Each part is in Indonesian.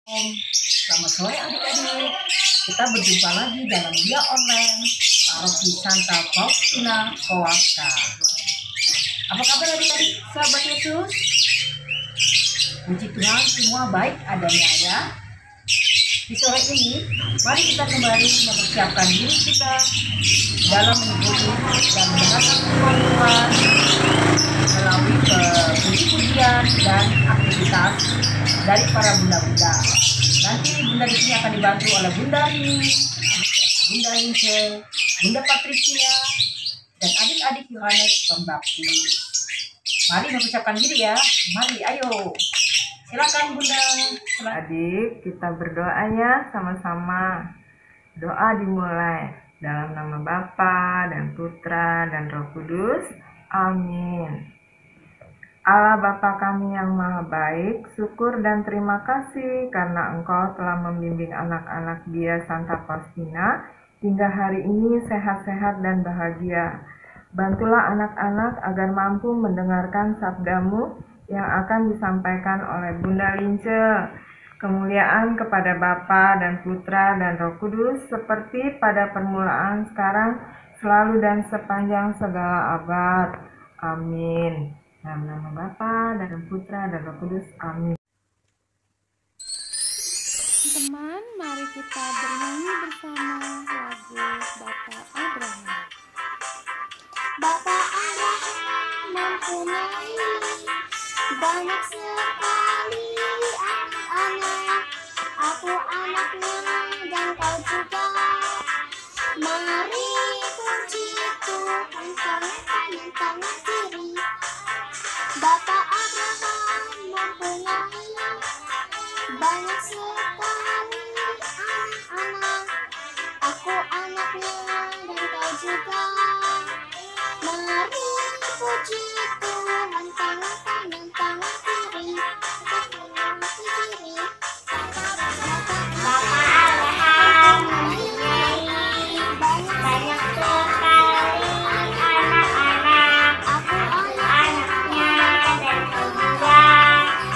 Selamat sore adik-adik. Kita berjumpa lagi dalam Dia Online Paroki Santa Faustina Kowaka. Apa kabar adik-adik sahabat Yesus? Puji Tuhan semua baik adanya ya. Di sore ini mari kita kembali mempersiapkan diri kita dalam mengikuti dan mendengarkan firman Tuhan melalui puji-pujian dan aktivitas dari para bunda-bunda. Nanti bunda di sini akan dibantu oleh Bunda Rini, Bunda Lince, Bunda Patricia, dan adik-adik Yohanes Pembaptis. Mari mempersiapkan diri ya. Mari, ayo. Silakan Bunda. Adik, kita berdoa ya sama-sama. Doa dimulai dalam nama Bapa dan Putra dan Roh Kudus. Amin. Allah Bapa kami yang maha baik, syukur dan terima kasih karena Engkau telah membimbing anak-anak Dia Santa Faustina hingga hari ini sehat-sehat dan bahagia. Bantulah anak-anak agar mampu mendengarkan sabda-Mu yang akan disampaikan oleh Bunda Lince. Kemuliaan kepada Bapa dan Putra dan Roh Kudus seperti pada permulaan, sekarang, selalu dan sepanjang segala abad. Amin. Dalam nama Bapa dan Putra dan Roh Kudus. Amin. Teman, mari kita bernyanyi bersama lagu Bapak Abraham. Bapak Abraham mempunyai banyak sekali anak-anak. Aku anaknya dan kau juga. Mari puji Tuhan karena tangan kiri. Bapak Abraham mempunyai banyak sekali anak-anak. Aku anaknya dan kau juga. Mari puji Tuhan tangan kanan tangan kiri. Bapak Abraham mempunyai banyak sekali anak-anak. Aku anaknya dan kau juga.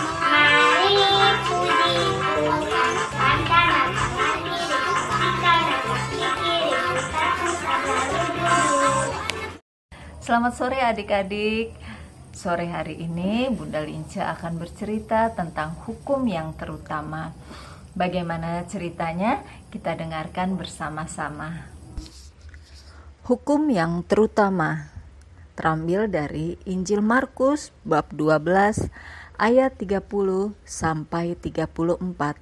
Mari puji Tuhan tangan kanan tangan kiri. Kanan kaki kiri. Selamat sore adik-adik. Sore hari ini Bunda Lince akan bercerita tentang hukum yang terutama. Bagaimana ceritanya? Kita dengarkan bersama-sama. Hukum yang terutama terambil dari Injil Markus bab 12 ayat 30 sampai 34.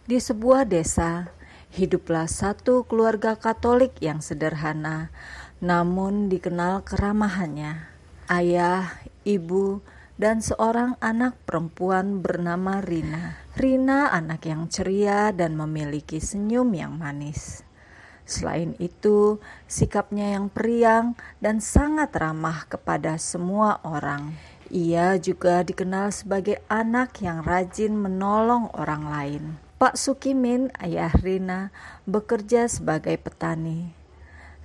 Di sebuah desa hiduplah satu keluarga Katolik yang sederhana, namun dikenal keramahannya. Ayah, ibu, dan seorang anak perempuan bernama Rina. Rina anak yang ceria dan memiliki senyum yang manis. Selain itu, sikapnya yang periang dan sangat ramah kepada semua orang. Ia juga dikenal sebagai anak yang rajin menolong orang lain. Pak Sukimin, ayah Rina, bekerja sebagai petani.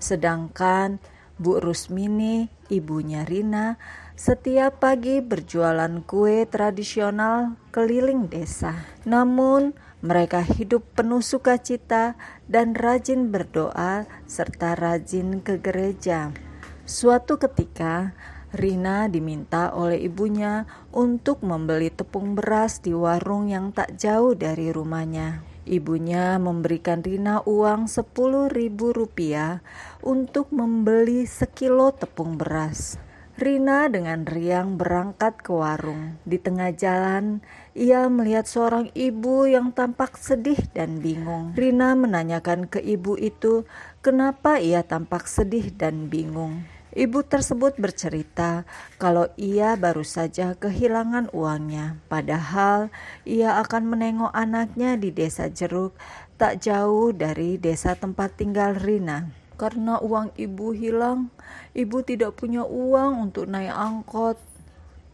Sedangkan Bu Rusmini, ibunya Rina, setiap pagi berjualan kue tradisional keliling desa. Namun, mereka hidup penuh sukacita dan rajin berdoa serta rajin ke gereja. Suatu ketika, Rina diminta oleh ibunya untuk membeli tepung beras di warung yang tak jauh dari rumahnya. Ibunya memberikan Rina uang Rp10.000 untuk membeli sekilo tepung beras. Rina dengan riang berangkat ke warung. Di tengah jalan, ia melihat seorang ibu yang tampak sedih dan bingung. Rina menanyakan ke ibu itu kenapa ia tampak sedih dan bingung. Ibu tersebut bercerita kalau ia baru saja kehilangan uangnya, padahal ia akan menengok anaknya di desa Jeruk, tak jauh dari desa tempat tinggal Rina. Karena uang ibu hilang, ibu tidak punya uang untuk naik angkot.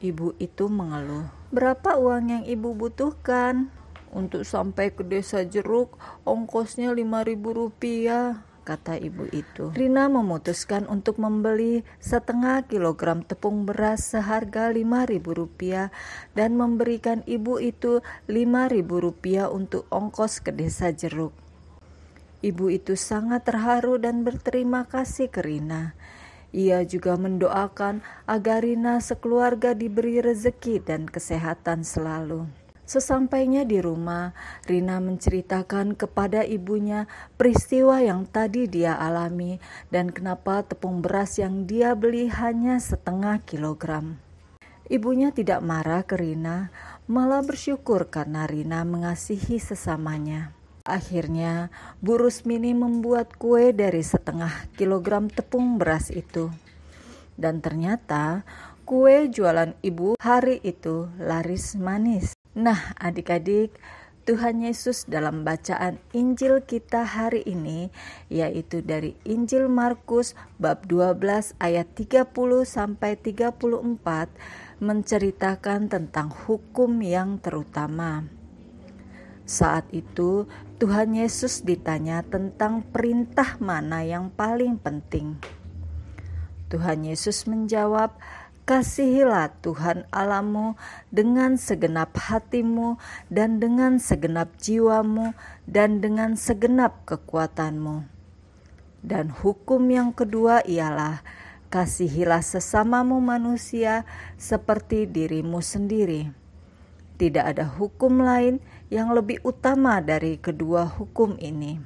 Ibu itu mengeluh. Berapa uang yang ibu butuhkan? Untuk sampai ke desa Jeruk, ongkosnya Rp5.000. kata ibu itu. Rina memutuskan untuk membeli 1/2 kilogram tepung beras seharga Rp5.000 dan memberikan ibu itu Rp5.000 untuk ongkos ke desa Jeruk. Ibu itu sangat terharu dan berterima kasih ke Rina. Ia juga mendoakan agar Rina sekeluarga diberi rezeki dan kesehatan selalu. Sesampainya di rumah, Rina menceritakan kepada ibunya peristiwa yang tadi dia alami dan kenapa tepung beras yang dia beli hanya 1/2 kilogram. Ibunya tidak marah ke Rina, malah bersyukur karena Rina mengasihi sesamanya. Akhirnya, Bu Rusmini membuat kue dari 1/2 kilogram tepung beras itu. Dan ternyata kue jualan ibu hari itu laris manis. Nah, adik-adik, Tuhan Yesus dalam bacaan Injil kita hari ini, yaitu dari Injil Markus bab 12 ayat 30-34, menceritakan tentang hukum yang terutama. Saat itu, Tuhan Yesus ditanya tentang perintah mana yang paling penting. Tuhan Yesus menjawab, "Kasihilah Tuhan Allahmu dengan segenap hatimu dan dengan segenap jiwamu dan dengan segenap kekuatanmu." Dan hukum yang kedua ialah, "Kasihilah sesamamu manusia seperti dirimu sendiri." Tidak ada hukum lain yang lebih utama dari kedua hukum ini.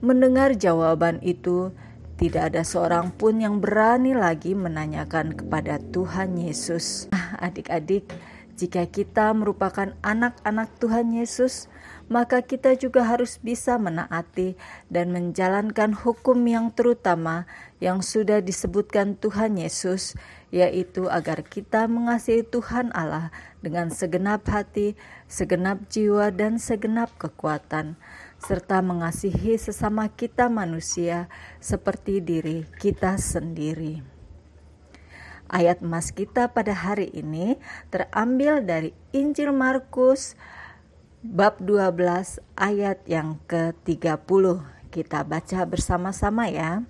Mendengar jawaban itu, tidak ada seorang pun yang berani lagi menanyakan kepada Tuhan Yesus. Nah, adik-adik, jika kita merupakan anak-anak Tuhan Yesus, maka kita juga harus bisa menaati dan menjalankan hukum yang terutama yang sudah disebutkan Tuhan Yesus, yaitu agar kita mengasihi Tuhan Allah dengan segenap hati, segenap jiwa, dan segenap kekuatan, serta mengasihi sesama kita manusia seperti diri kita sendiri. Ayat emas kita pada hari ini terambil dari Injil Markus bab 12 ayat yang ke-30. Kita baca bersama-sama ya.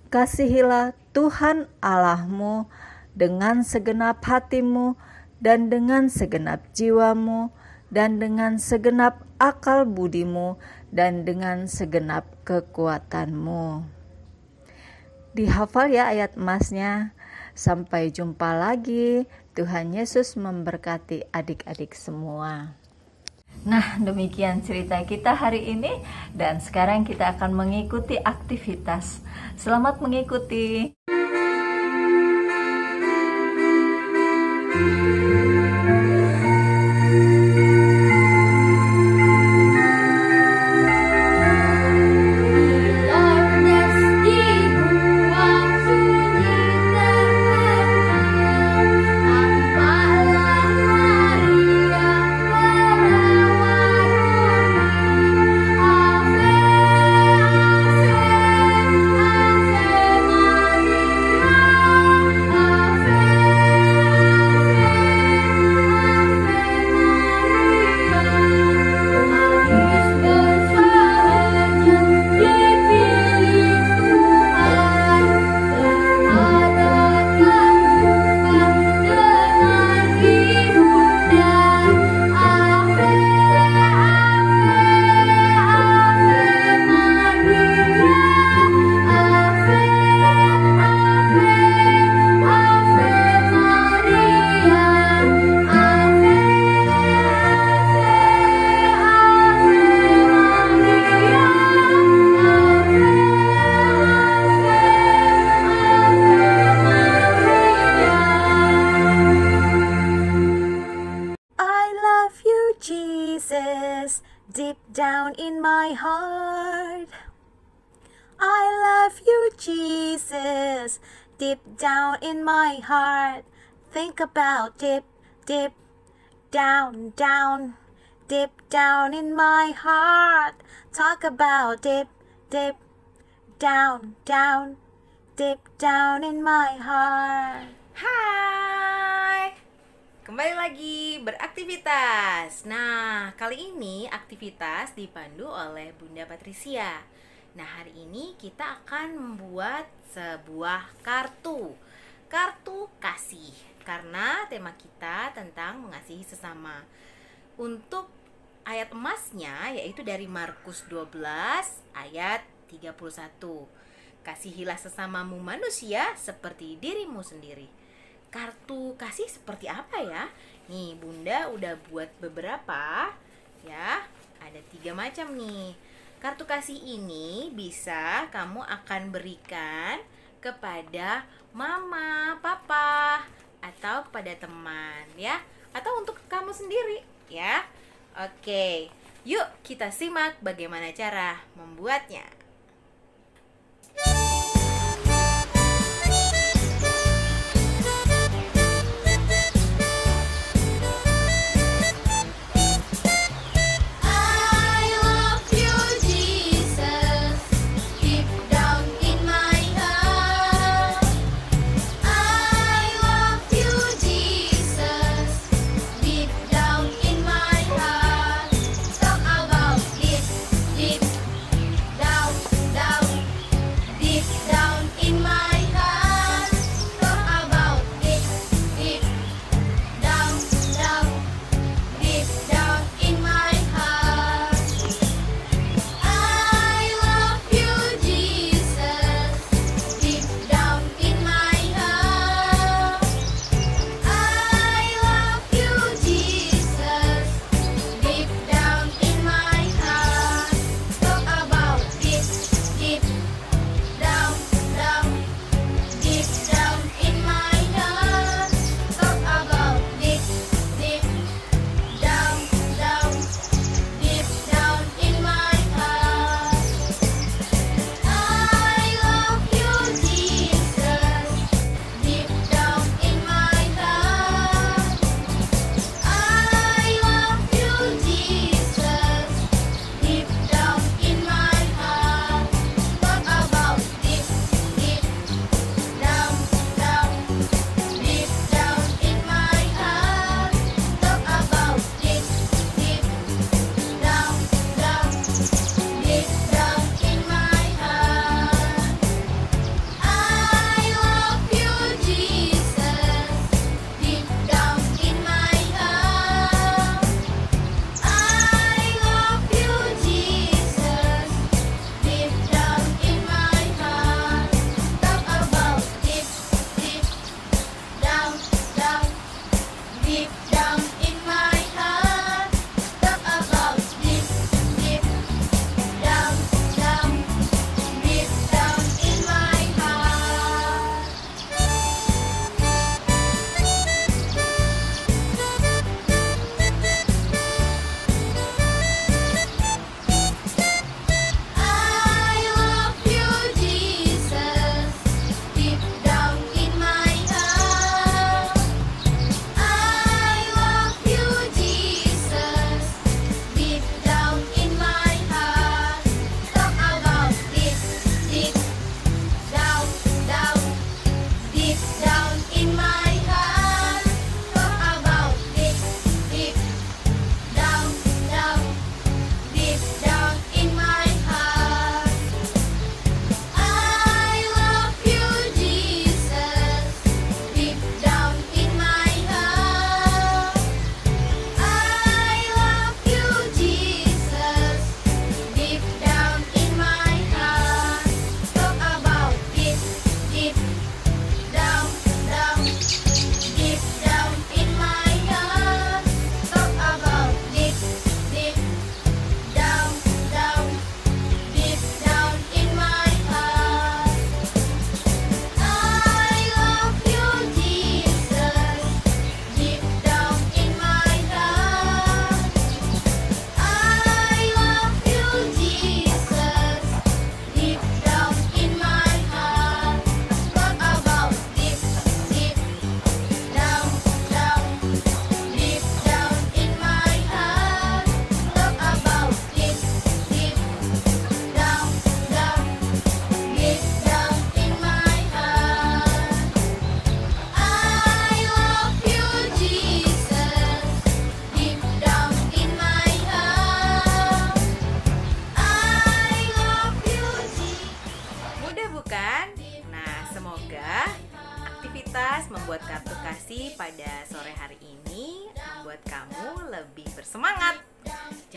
"Kasihilah Tuhan Allahmu dengan segenap hatimu dan dengan segenap jiwamu dan dengan segenap akal budimu dan dengan segenap kekuatanmu." Dihafal ya ayat emasnya. Sampai jumpa lagi. Tuhan Yesus memberkati adik-adik semua. Nah, demikian cerita kita hari ini, dan sekarang kita akan mengikuti aktivitas. Selamat mengikuti. Jesus, deep down in my heart. I love you, Jesus, deep down in my heart. Think about deep, deep, down, down, deep down in my heart. Talk about deep, deep, down, down, deep down in my heart. Hai, kembali lagi beraktivitas. Nah, Nah, kali ini aktivitas dipandu oleh Bunda Patricia. Nah, hari ini kita akan membuat sebuah kartu kasih, karena tema kita tentang mengasihi sesama. Untuk ayat emasnya yaitu dari Markus 12 ayat 31. Kasihilah sesamamu manusia seperti dirimu sendiri. Kartu kasih seperti apa ya? Nih, Bunda udah buat beberapa ya. Ada 3 macam nih. Kartu kasih ini bisa kamu akan berikan kepada mama, papa, atau kepada teman ya, atau untuk kamu sendiri ya. Oke, yuk kita simak bagaimana cara membuatnya. Down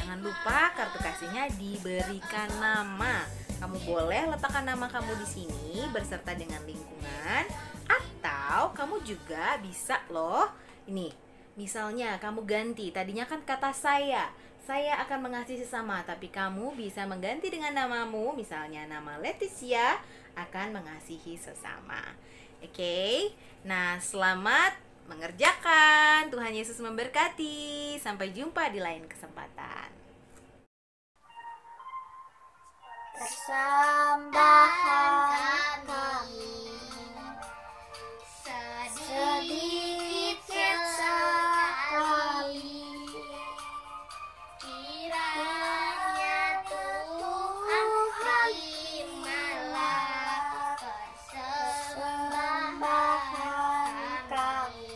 Jangan lupa kartu kasihnya diberikan nama. Kamu boleh letakkan nama kamu di sini beserta dengan lingkungan, atau kamu juga bisa loh. Ini, misalnya kamu ganti. Tadinya kan kata saya akan mengasihi sesama, tapi kamu bisa mengganti dengan namamu. Misalnya nama Leticia akan mengasihi sesama. Oke. Nah, selamat mengerjakan. Tuhan Yesus memberkati. Sampai jumpa di lain kesempatan. Persembahan kami sedikit sekali, kiranya Tuhan terimalah persembahan kami.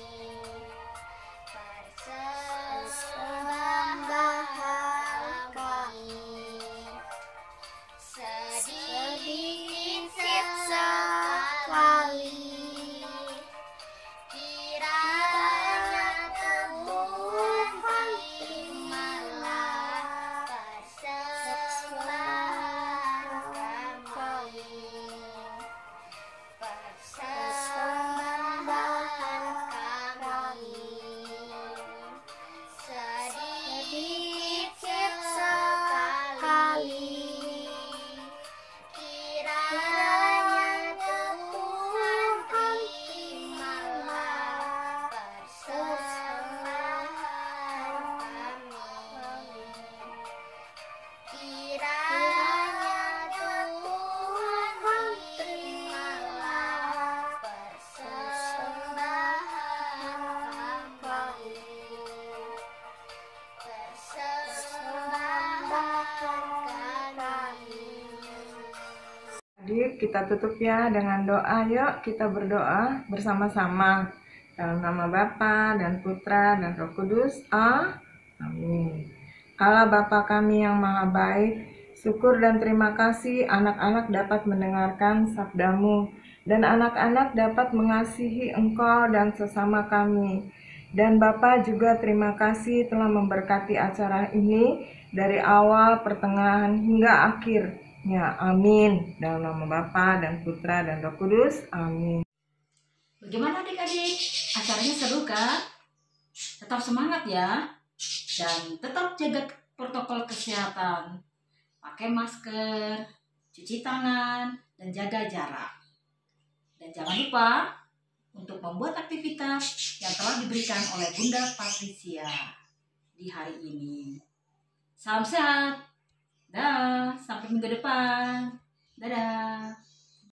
Persembahan kami sedikit sekali, kiranya Tuhan terimalah persembahan kami. Persembahan kami sedikit sekali, kiranya Tuhan terimalah persembahan kami. Kiranya Tuhan terimalah persembahan kami. Persembahan kami. Adik, kita tutup ya dengan doa. Yuk kita berdoa bersama-sama. Dalam nama Bapa dan Putra dan Roh Kudus. Amin. Allah Bapa kami yang maha baik, syukur dan terima kasih anak-anak dapat mendengarkan sabdamu, dan anak-anak dapat mengasihi Engkau dan sesama kami. Dan Bapa juga terima kasih telah memberkati acara ini dari awal, pertengahan hingga akhirnya. Amin. Dalam nama Bapa dan Putra dan Roh Kudus. Amin. Bagaimana adik-adik? Acaranya seru kan? Tetap semangat ya. Dan tetap jaga protokol kesehatan. Pakai masker, cuci tangan, dan jaga jarak. Dan jangan lupa untuk membuat aktivitas yang telah diberikan oleh Bunda Patricia di hari ini. Salam sehat. Dah, sampai minggu depan. Dadah.